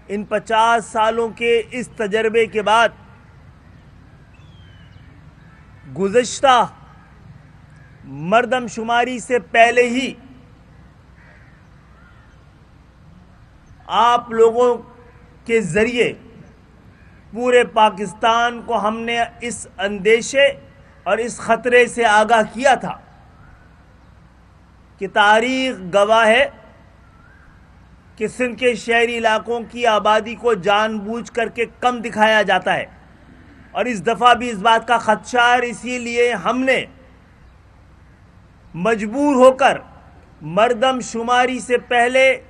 ان 50 سالوں کے اس تجربے کے بعد گزشتہ مردم شماری سے پہلے ہی آپ لوگوں کے ذریعے پورے پاکستان کو ہم نے اس اندیشے اور اس خطرے سے آگاہ کیا تھا کہ تاریخ گواہ ہے کہ سندھ کے شہری علاقوں کی آبادی کو جان بوجھ کر کے کم دکھایا جاتا ہے، اور اس دفعہ بھی اس بات کا خدشہ، اسی لیے ہم نے مجبور ہو کر مردم شماری سے پہلے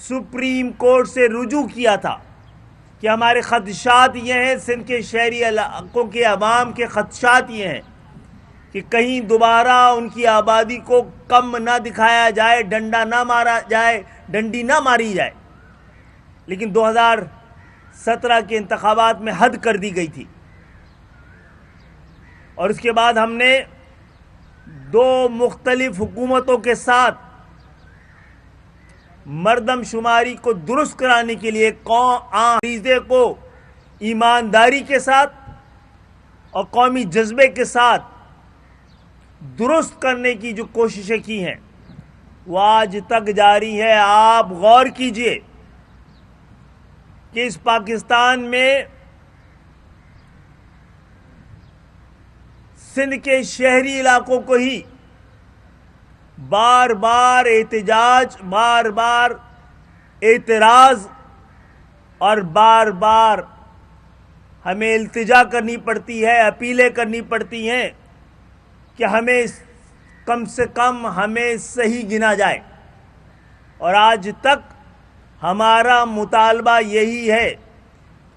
سپریم کورٹ سے رجوع کیا تھا کہ ہمارے خدشات یہ ہیں، سندھ کے شہری علاقوں کے عوام کے خدشات یہ ہیں کہ کہیں دوبارہ ان کی آبادی کو کم نہ دکھایا جائے، ڈنڈا نہ مارا جائے، ڈنڈی نہ ماری جائے۔ لیکن 2017 کے انتخابات میں حد کر دی گئی تھی، اور اس کے بعد ہم نے 2 مختلف حکومتوں کے ساتھ مردم شماری کو درست کرانے کے لیے عقیدے کو ایمانداری کے ساتھ اور قومی جذبے کے ساتھ درست کرنے کی جو کوششیں کی ہیں وہ آج تک جاری ہے۔ آپ غور کیجئے کہ اس پاکستان میں سندھ کے شہری علاقوں کو ہی بار بار احتجاج، بار بار اعتراض اور بار بار ہمیں التجا کرنی پڑتی ہے، اپیلیں کرنی پڑتی ہیں کہ ہمیں کم سے کم ہمیں صحیح گنا جائے، اور آج تک ہمارا مطالبہ یہی ہے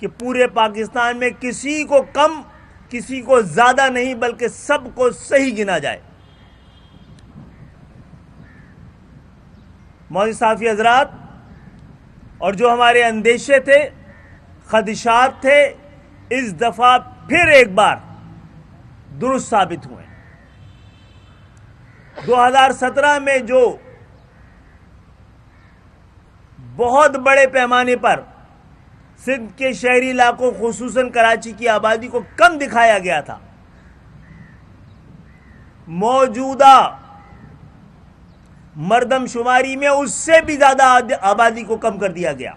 کہ پورے پاکستان میں کسی کو کم، کسی کو زیادہ نہیں، بلکہ سب کو صحیح گنا جائے۔ معزز صحافی حضرات، اور جو ہمارے اندیشے تھے، خدشات تھے، اس دفعہ پھر ایک بار درست ثابت ہوئے۔ 2017 میں جو بہت بڑے پیمانے پر سندھ کے شہری علاقوں خصوصاً کراچی کی آبادی کو کم دکھایا گیا تھا، موجودہ مردم شماری میں اس سے بھی زیادہ آبادی کو کم کر دیا گیا۔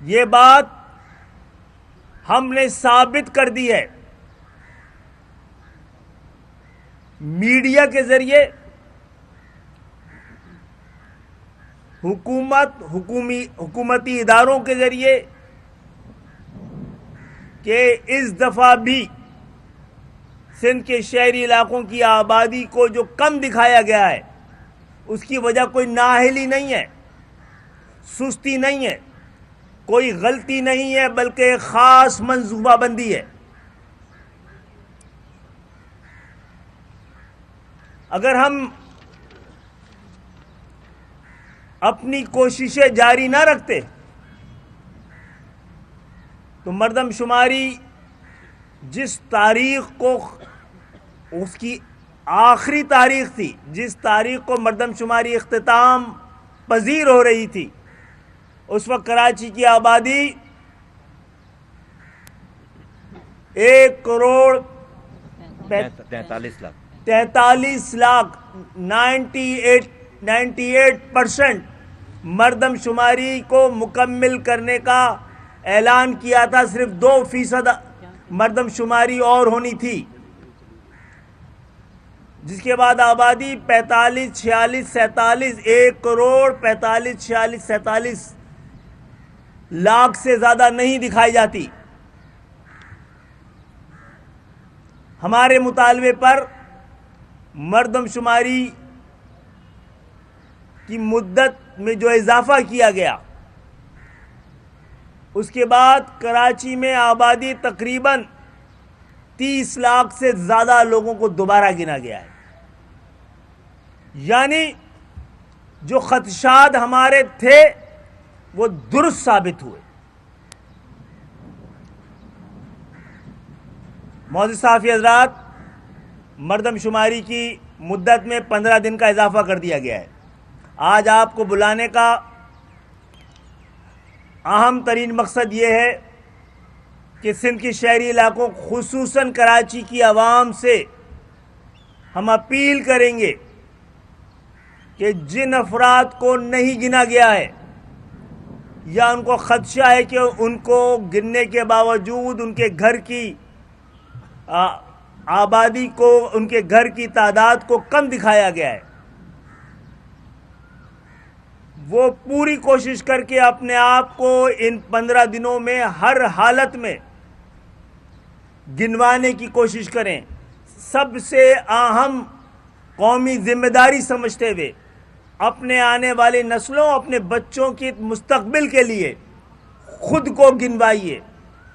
یہ بات ہم نے ثابت کر دی ہے میڈیا کے ذریعے، حکومتی اداروں کے ذریعے، کہ اس دفعہ بھی سندھ کے شہری علاقوں کی آبادی کو جو کم دکھایا گیا ہے اس کی وجہ کوئی نااہلی نہیں ہے، سستی نہیں ہے، کوئی غلطی نہیں ہے، بلکہ ایک خاص منصوبہ بندی ہے۔ اگر ہم اپنی کوششیں جاری نہ رکھتے تو مردم شماری جس تاریخ کو، اس کی آخری تاریخ تھی، جس تاریخ کو مردم شماری اختتام پذیر ہو رہی تھی، اس وقت کراچی کی آبادی 1,43,00,000 98% مردم شماری کو مکمل کرنے کا اعلان کیا تھا۔ صرف 2% مردم شماری اور ہونی تھی، جس کے بعد آبادی 45، 46، 47، 1,45، 46، 47 لاکھ سے زیادہ نہیں دکھائی جاتی۔ ہمارے مطالبے پر مردم شماری کی مدت میں جو اضافہ کیا گیا، اس کے بعد کراچی میں آبادی تقریباً 30 لاکھ سے زیادہ لوگوں کو دوبارہ گنا گیا ہے۔ یعنی جو خدشات ہمارے تھے وہ درست ثابت ہوئے۔ معزز صحافی حضرات، مردم شماری کی مدت میں 15 دن کا اضافہ کر دیا گیا ہے۔ آج آپ کو بلانے کا اہم ترین مقصد یہ ہے کہ سندھ کے شہری علاقوں خصوصاً کراچی کی عوام سے ہم اپیل کریں گے کہ جن افراد کو نہیں گنا گیا ہے یا ان کو خدشہ ہے کہ ان کو گننے کے باوجود ان کے گھر کی آبادی کو، ان کے گھر کی تعداد کو کم دکھایا گیا ہے، وہ پوری کوشش کر کے اپنے آپ کو ان 15 دنوں میں ہر حالت میں گنوانے کی کوشش کریں، سب سے اہم قومی ذمہ داری سمجھتے ہوئے اپنے آنے والی نسلوں، اپنے بچوں کی مستقبل کے لیے خود کو گنوائیے،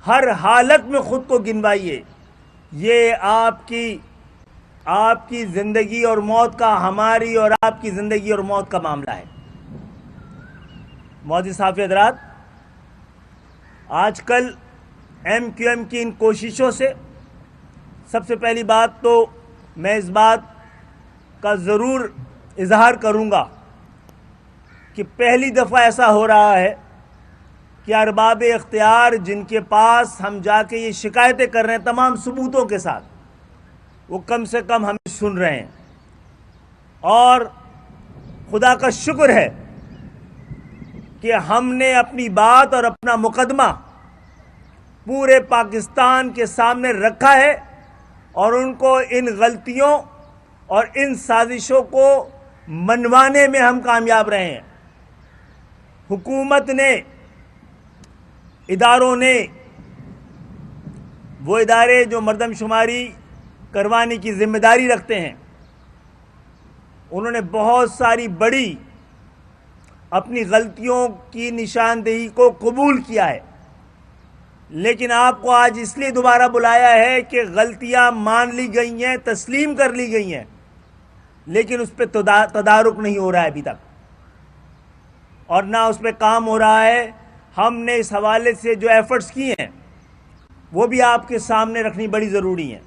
ہر حالت میں خود کو گنوائیے۔ یہ آپ کی زندگی اور موت کا، ہماری اور آپ کی زندگی اور موت کا معاملہ ہے۔ معزز صحافی حضرات، آج کل ایم کیو ایم کی ان کوششوں سے سب سے پہلی بات تو میں اس بات کا ضرور اظہار کروں گا کہ پہلی دفعہ ایسا ہو رہا ہے کہ ارباب اختیار جن کے پاس ہم جا کے یہ شکایتیں کر رہے ہیں تمام ثبوتوں کے ساتھ، وہ کم سے کم ہمیں سن رہے ہیں، اور خدا کا شکر ہے کہ ہم نے اپنی بات اور اپنا مقدمہ پورے پاکستان کے سامنے رکھا ہے، اور ان کو ان غلطیوں اور ان سازشوں کو منوانے میں ہم کامیاب رہے ہیں۔ حکومت نے، اداروں نے، وہ ادارے جو مردم شماری کروانے کی ذمہ داری رکھتے ہیں، انہوں نے بہت ساری بڑی اپنی غلطیوں کی نشاندہی کو قبول کیا ہے، لیکن آپ کو آج اس لیے دوبارہ بلایا ہے کہ غلطیاں مان لی گئی ہیں، تسلیم کر لی گئی ہیں، لیکن اس پہ تدارک نہیں ہو رہا ہے ابھی تک، اور نہ اس پہ کام ہو رہا ہے۔ ہم نے اس حوالے سے جو ایفرٹس کیے ہیں وہ بھی آپ کے سامنے رکھنی بڑی ضروری ہیں۔